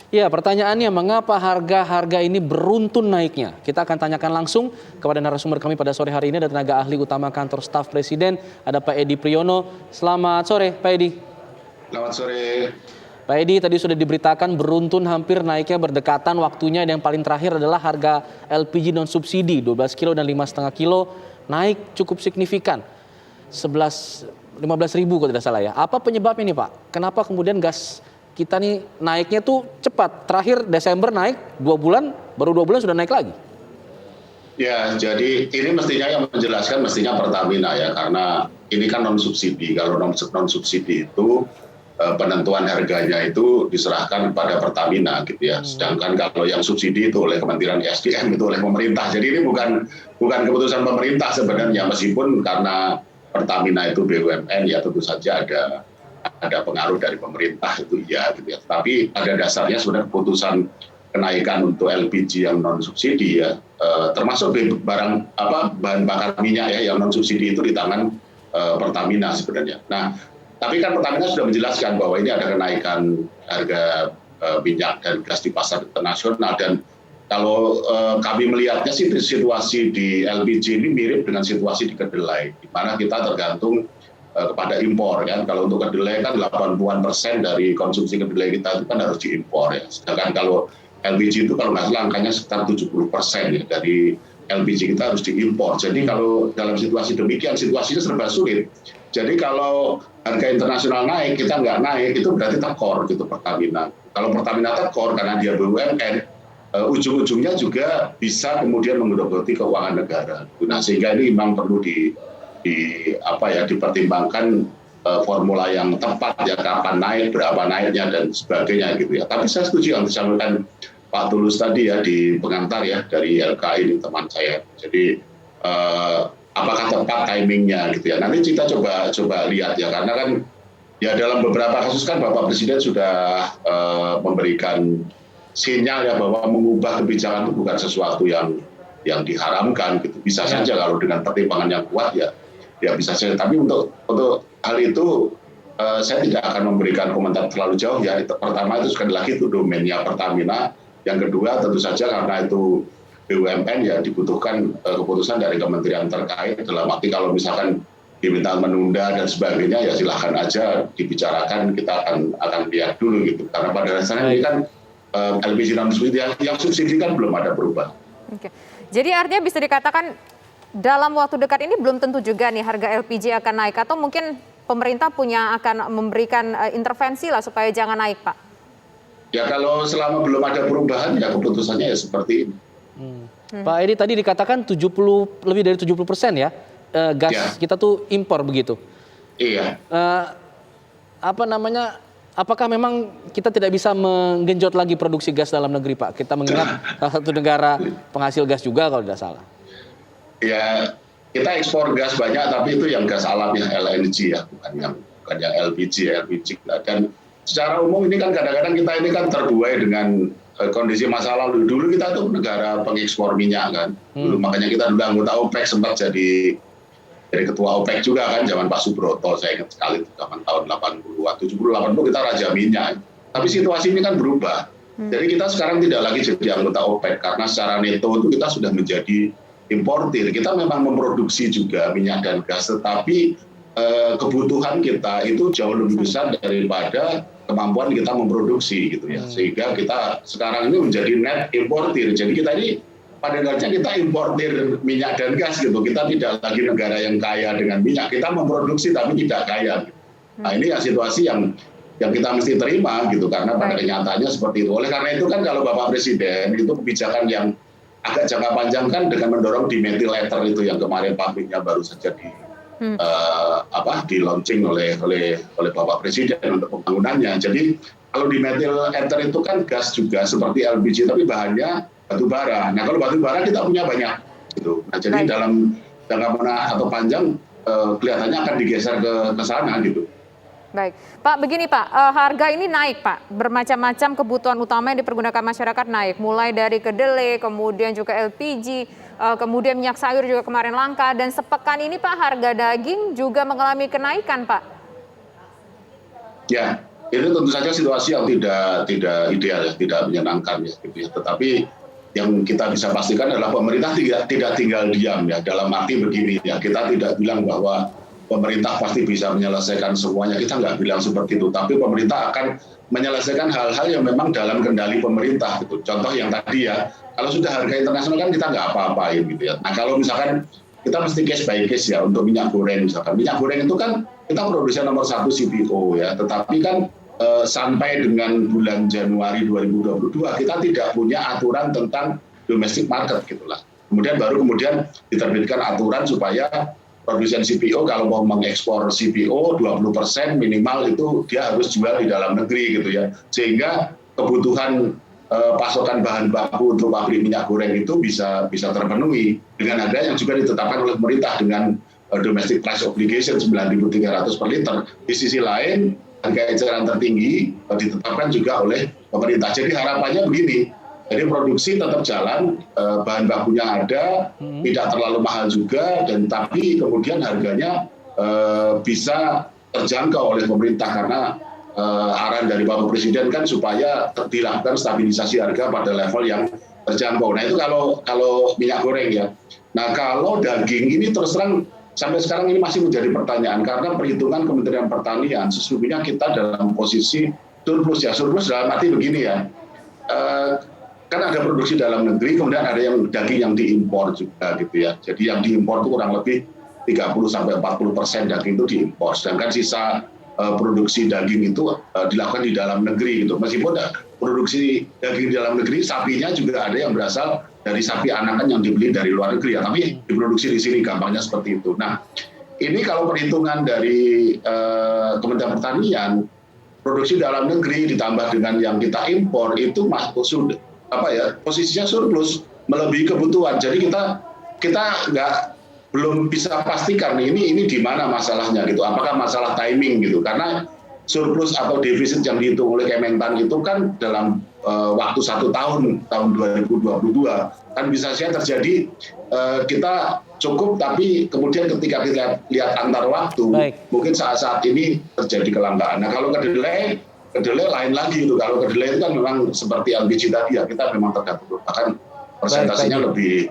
Ya, pertanyaannya mengapa harga-harga ini beruntun naiknya? Kita akan tanyakan langsung kepada narasumber kami pada sore hari ini, ada tenaga ahli utama kantor staf Presiden, ada Pak Edi Priyono. Selamat sore, Pak Edi. Selamat sore. Pak Edi, tadi sudah diberitakan beruntun hampir naiknya berdekatan waktunya, yang paling terakhir adalah harga LPG non subsidi 12 kilo dan 5,5 kilo naik cukup signifikan. 15 ribu kalau tidak salah ya. Apa penyebabnya nih Pak? Kenapa kemudian gas kita nih naiknya tuh cepat? Terakhir Desember naik 2 bulan, baru 2 bulan sudah naik lagi. Ya, jadi ini mestinya yang menjelaskan mestinya Pertamina ya, karena ini kan non subsidi. Kalau non subsidi itu penentuan harganya itu diserahkan pada Pertamina gitu ya. Sedangkan kalau yang subsidi itu oleh Kementerian SDM, itu oleh pemerintah. Jadi ini bukan keputusan pemerintah sebenarnya, meskipun karena Pertamina itu BUMN ya tentu saja ada pengaruh dari pemerintah itu ya gitu ya. Tapi pada dasarnya sebenarnya keputusan kenaikan untuk LPG yang non subsidi ya, termasuk bahan bakar minyak ya yang non subsidi itu di tangan Pertamina sebenarnya. Nah, tapi kan Pertamina sudah menjelaskan bahwa ini ada kenaikan harga minyak dan gas di pasar internasional, dan kalau kami melihatnya sih situasi di LPG ini mirip dengan situasi di kedelai, di mana kita tergantung kepada impor kan. Kalau untuk kedelai kan 80% dari konsumsi kedelai kita itu kan harus diimpor ya. Sedangkan kalau LPG itu kalau nggak salah angkanya sekitar 70% ya dari LPG kita harus diimpor. Jadi kalau dalam situasi demikian, situasinya serba sulit. Jadi kalau harga internasional naik, kita nggak naik, itu berarti tekor gitu Pertamina. Kalau Pertamina tekor karena dia BUMN, ujung-ujungnya juga bisa kemudian menggerogoti keuangan negara. Nah, sehingga ini memang perlu dipertimbangkan formula yang tepat ya, kapan naik, berapa naiknya dan sebagainya gitu ya. Tapi saya setuju yang disampaikan Pak Tulus tadi ya di pengantar ya dari LKI ini teman saya. Jadi apakah tepat timingnya gitu ya. Nanti kita coba lihat ya, karena kan ya dalam beberapa kasus kan Bapak Presiden sudah memberikan sinyal ya bahwa mengubah kebijakan itu bukan sesuatu yang diharamkan gitu. Bisa saja kalau dengan pertimbangan yang kuat ya bisa saja. Tapi untuk hal itu saya tidak akan memberikan komentar terlalu jauh ya. Pertama itu sekali lagi itu domainnya Pertamina. Yang kedua tentu saja karena itu BUMN ya dibutuhkan keputusan dari kementerian terkait, dalam arti kalau misalkan diminta menunda dan sebagainya ya silahkan aja dibicarakan, kita akan lihat dulu gitu. Karena pada dasarnya ini kan LPG non subsidi, yang subsidi kan belum ada perubahan. Oke. Jadi artinya bisa dikatakan dalam waktu dekat ini belum tentu juga nih harga LPG akan naik, atau mungkin pemerintah akan memberikan intervensi lah supaya jangan naik, Pak? Ya kalau selama belum ada perubahan ya keputusannya ya seperti ini. Pak Edi, tadi dikatakan lebih dari 70% ya gas ya. Kita tuh impor begitu. Iya. Apakah memang kita tidak bisa menggenjot lagi produksi gas dalam negeri, Pak? Kita mengingat salah satu negara penghasil gas juga kalau tidak salah. Ya, kita ekspor gas banyak, tapi itu yang gas alam yang LNG ya, bukan yang LPG. Dan secara umum ini kan kadang-kadang kita ini kan terbuai dengan kondisi masa lalu. Dulu kita tuh negara pengekspor minyak kan. Dulu makanya kita dulu anggota OPEC, sempat jadi ketua OPEC juga kan zaman Pak Subroto. Saya ingat sekali zaman tahun 80-an, 70-80 kita raja minyak. Tapi situasi ini kan berubah. Jadi kita sekarang tidak lagi jadi anggota OPEC karena secara neto itu kita sudah menjadi importir. Kita memang memproduksi juga minyak dan gas, tetapi kebutuhan kita itu jauh lebih besar daripada kemampuan kita memproduksi gitu ya. Sehingga kita sekarang ini menjadi net importir. Jadi kita ini pada dasarnya kita importir minyak dan gas gitu. Kita tidak lagi negara yang kaya dengan minyak. Kita memproduksi tapi tidak kaya. Nah ini ya situasi yang kita mesti terima gitu, karena pada kenyataannya seperti itu. Oleh karena itu kan kalau Bapak Presiden itu kebijakan yang agak jangka panjang kan dengan mendorong di methyl ether itu yang kemarin pabriknya baru saja di launching oleh Bapak Presiden untuk pembangunannya. Jadi kalau di methyl ether itu kan gas juga seperti LPG tapi bahannya batu bara. Nah kalau batu bara kita punya banyak gitu. Nah jadi dalam jangka menengah atau panjang kelihatannya akan digeser ke sana gitu. Baik, Pak, begini Pak, harga ini naik Pak, bermacam-macam kebutuhan utama yang dipergunakan masyarakat naik, mulai dari kedelai, kemudian juga LPG, kemudian minyak sayur juga kemarin langka, dan sepekan ini Pak harga daging juga mengalami kenaikan Pak. Ya, Itu tentu saja situasi yang tidak ideal, ya, tidak menyenangkan ya, gitu ya. Tetapi yang kita bisa pastikan adalah pemerintah tidak tinggal diam ya. Dalam arti begini ya, kita tidak bilang bahwa pemerintah pasti bisa menyelesaikan semuanya. Kita nggak bilang seperti itu. Tapi pemerintah akan menyelesaikan hal-hal yang memang dalam kendali pemerintah. Gitu. Contoh yang tadi ya, kalau sudah harga internasional kan kita nggak apa-apain gitu ya. Nah kalau misalkan kita mesti case by case ya untuk minyak goreng misalkan. Minyak goreng itu kan kita produsen nomor 1 CPO ya. Tetapi kan sampai dengan bulan Januari 2022 kita tidak punya aturan tentang domestic market gitulah. Kemudian diterbitkan aturan supaya produsen CPO kalau mau mengekspor CPO 20% minimal itu dia harus jual di dalam negeri gitu ya. Sehingga kebutuhan pasokan bahan baku untuk pabrik minyak goreng itu bisa terpenuhi dengan harga yang juga ditetapkan oleh pemerintah dengan domestic price obligation 9.300 per liter. Di sisi lain harga eceran tertinggi ditetapkan juga oleh pemerintah. Jadi harapannya begini, jadi produksi tetap jalan, bahan bakunya ada, tidak terlalu mahal juga, dan tapi kemudian harganya bisa terjangkau oleh pemerintah karena arahan dari Bapak Presiden kan supaya dilakukan stabilisasi harga pada level yang terjangkau. Nah itu kalau minyak goreng ya. Nah kalau daging ini terus terang sampai sekarang ini masih menjadi pertanyaan karena perhitungan Kementerian Pertanian sesungguhnya kita dalam posisi surplus ya. Surplus dalam arti begini ya, kan ada produksi dalam negeri kemudian ada yang daging yang diimpor juga gitu ya. Jadi yang diimpor itu kurang lebih 30-40% daging itu diimpor, sedangkan sisa produksi daging itu dilakukan di dalam negeri gitu. Meskipun produksi daging di dalam negeri sapinya juga ada yang berasal dari sapi anakan yang dibeli dari luar negeri ya, tapi diproduksi di sini gampangnya seperti itu. Nah, ini kalau perhitungan dari Kementerian Pertanian, produksi dalam negeri ditambah dengan yang kita impor itu posisinya surplus melebihi kebutuhan. Jadi kita belum bisa pastikan ini di mana masalahnya gitu. Apakah masalah timing gitu? Karena surplus atau defisit yang dihitung oleh Kementan itu kan dalam waktu 1 tahun 2022 kan bisa saja terjadi kita cukup tapi kemudian ketika kita lihat antar waktu mungkin saat ini terjadi kelangkaan. Nah kalau kedelai lain lagi itu. Kalau kedelai itu kan memang seperti LPG tadi ya, kita memang tergantung bahkan persentasenya lebih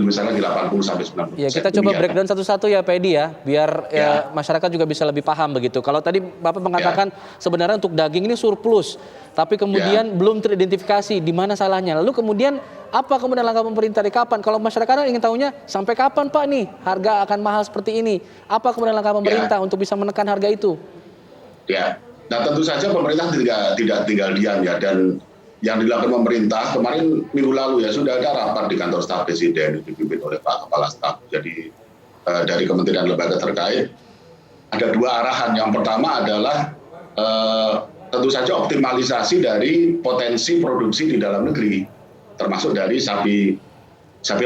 misalnya di 80-90%. Ya, kita coba breakdown satu-satu ya Pak Edi ya, biar masyarakat juga bisa lebih paham begitu. Kalau tadi Bapak mengatakan sebenarnya untuk daging ini surplus, tapi kemudian belum teridentifikasi di mana salahnya. Lalu kemudian apa kemudian langkah pemerintah dari kapan? Kalau masyarakat ingin tahunya sampai kapan Pak nih harga akan mahal seperti ini? Apa kemudian langkah pemerintah untuk bisa menekan harga itu? Ya, nah tentu saja pemerintah tidak tinggal diam ya, dan yang dilakukan pemerintah kemarin minggu lalu ya sudah ada rapat di kantor staf Presiden dipimpin oleh Pak Kepala Staf. Jadi dari kementerian lembaga terkait ada 2 arahan. Yang pertama adalah tentu saja optimalisasi dari potensi produksi di dalam negeri, termasuk dari sapi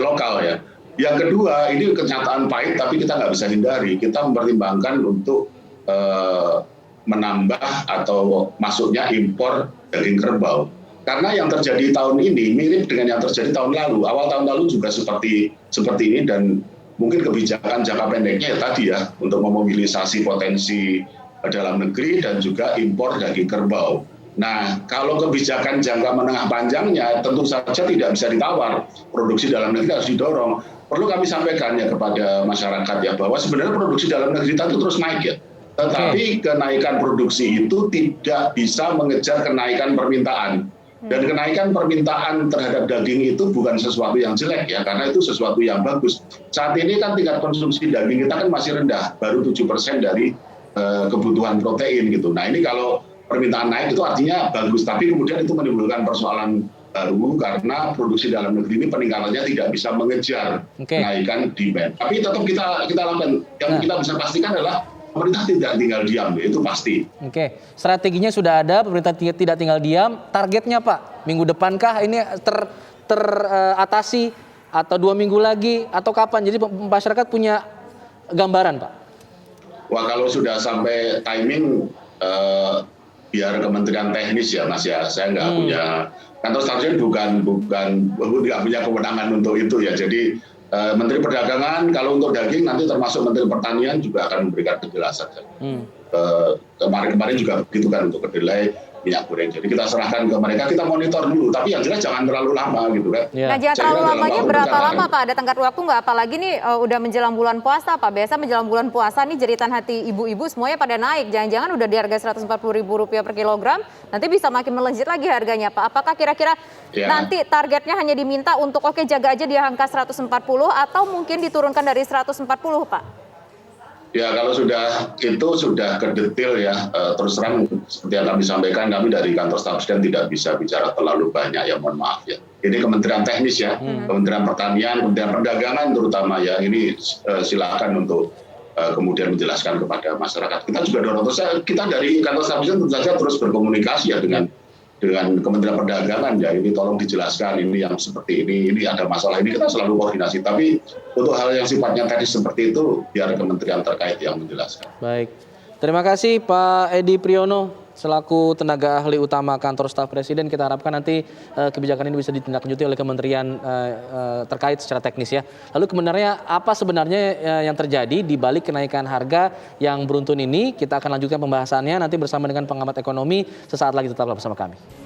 lokal ya. Yang kedua ini kenyataan pahit tapi kita nggak bisa hindari. Kita mempertimbangkan untuk menambah atau masuknya impor daging kerbau. Karena yang terjadi tahun ini mirip dengan yang terjadi tahun lalu. Awal tahun lalu juga seperti ini dan mungkin kebijakan jangka pendeknya ya tadi ya untuk memobilisasi potensi dalam negeri dan juga impor daging kerbau. Nah, kalau kebijakan jangka menengah panjangnya tentu saja tidak bisa ditawar. Produksi dalam negeri harus didorong. Perlu kami sampaikan ya kepada masyarakat ya bahwa sebenarnya produksi dalam negeri itu terus naik ya. Tetapi kenaikan produksi itu tidak bisa mengejar kenaikan permintaan. Dan kenaikan permintaan terhadap daging itu bukan sesuatu yang jelek ya, karena itu sesuatu yang bagus. Saat ini kan tingkat konsumsi daging kita kan masih rendah, baru 7% dari kebutuhan protein gitu. Nah ini kalau permintaan naik itu artinya bagus, tapi kemudian itu menimbulkan persoalan baru karena produksi dalam negeri ini peningkatannya tidak bisa mengejar kenaikan demand. Tapi tetap kita lakukan. Yang kita bisa pastikan adalah pemerintah tidak tinggal diam, itu pasti. Oke, strateginya sudah ada, pemerintah tidak tinggal diam. Targetnya Pak, minggu depankah ini teratasi atau 2 minggu lagi atau kapan? Jadi masyarakat punya gambaran Pak. Wah kalau sudah sampai timing biar Kementerian Teknis ya Mas ya, saya nggak punya, kantor staf bukan nggak punya kewenangan untuk itu ya. Jadi Menteri Perdagangan kalau untuk daging nanti termasuk Menteri Pertanian juga akan memberikan kejelasan. kemarin juga begitu kan untuk kedelai, minyak goreng. Jadi kita serahkan ke mereka, kita monitor dulu. Tapi yang jelas jangan terlalu lama gitu kan. Nah, jangan terlalu lamanya berapa lama Pak? Ada tenggat waktu nggak? Apalagi nih udah menjelang bulan puasa Pak. Biasa menjelang bulan puasa nih jeritan hati ibu-ibu semuanya pada naik. Jangan-jangan udah di harga Rp140.000 per kilogram, nanti bisa makin melejit lagi harganya Pak. Apakah kira-kira nanti targetnya hanya diminta untuk jaga aja di angka 140 atau mungkin diturunkan dari 140 Pak? Ya kalau sudah ke detail ya, terus terang seperti yang kami sampaikan, kami dari kantor staf presiden tidak bisa bicara terlalu banyak ya, mohon maaf ya. Ini Kementerian Teknis ya, Kementerian Pertanian, Kementerian Perdagangan terutama ya, ini silakan untuk kemudian menjelaskan kepada masyarakat. Kita juga dorong terus, kita dari kantor staf presiden tentu saja terus berkomunikasi ya dengan Kementerian Perdagangan ya, ini tolong dijelaskan ini yang seperti ini ada masalah ini, kita selalu koordinasi. Tapi untuk hal yang sifatnya teknis seperti itu biar kementerian terkait yang menjelaskan. Baik, terima kasih Pak Edi Priyono selaku tenaga ahli utama kantor staf presiden. Kita harapkan nanti kebijakan ini bisa ditindaklanjuti oleh kementerian terkait secara teknis ya. Lalu apa sebenarnya yang terjadi di balik kenaikan harga yang beruntun ini? Kita akan lanjutkan pembahasannya nanti bersama dengan pengamat ekonomi sesaat lagi, tetaplah bersama kami.